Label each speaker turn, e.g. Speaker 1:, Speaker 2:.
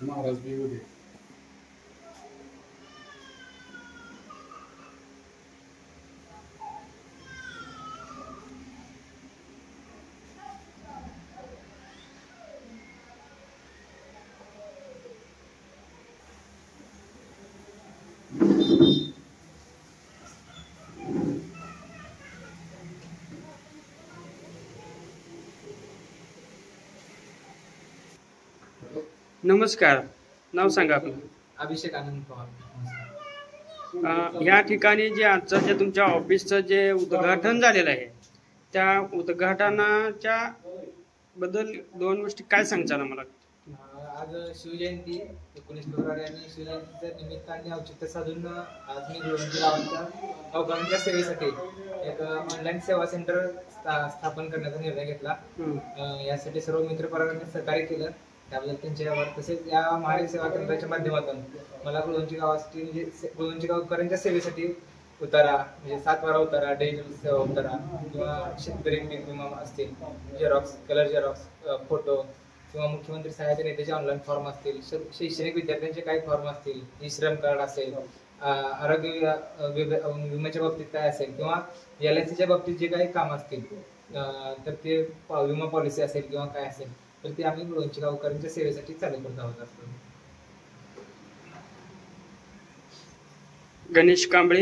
Speaker 1: महाराज भी होते.
Speaker 2: नमस्कार, नाव सांगा आपलं.
Speaker 3: अभिषेक आनंद पवार.
Speaker 2: या ठिकाणी जे आजचं जे तुमच्या ऑफिसचं जे उद्घाटन झालेलं आहे त्या उद्घाटनाच्या बद्दल दोन गोष्टी काय सांगचाल मला?
Speaker 3: आज शिवजयंती 19 फेब्रुवारी आणि शिवजयंतीच्या निमित्ताने औचित्य साधून आज मी गुरुजी गावांच्या अवघांच्या सेवेसाठी एक ऑनलाईन सेवा सेंटर स्थापन करण्याचा निर्णय घेतला. यासाठी सर्व मित्रपरांनी सहकार्य केलं, त्याबद्दल त्यांच्यावर. तसेच या महाराज सेवा केंद्राच्या माध्यमातून मला गुरुजी गावासाठी म्हणजे गुरुजी गावकऱ्यांच्या सेवेसाठी उतारा म्हणजे 7 वारा उतारा, डिजिटल सेवा उतारा किंवा शेतकरी पीक विमा असतील, झेरॉक्स, कलर झेरॉक्स, फोटो किंवा मुख्यमंत्री सहाय्यता निधीचे ऑनलाईन फॉर्म असतील, शैक्षणिक विद्यार्थ्यांचे काही फॉर्म असतील, ई श्रम कार्ड असेल, आरोग्य विम्याच्या बाबतीत काय असेल किंवा LICच्या बाबतीत जे काही काम असतील तर ते विमा पॉलिसी असेल किंवा काय असेल तर ते आम्ही गुरुजी गावकऱ्यांच्या सेवेसाठी चालू करत आहोत.
Speaker 2: गणेश कांबळे.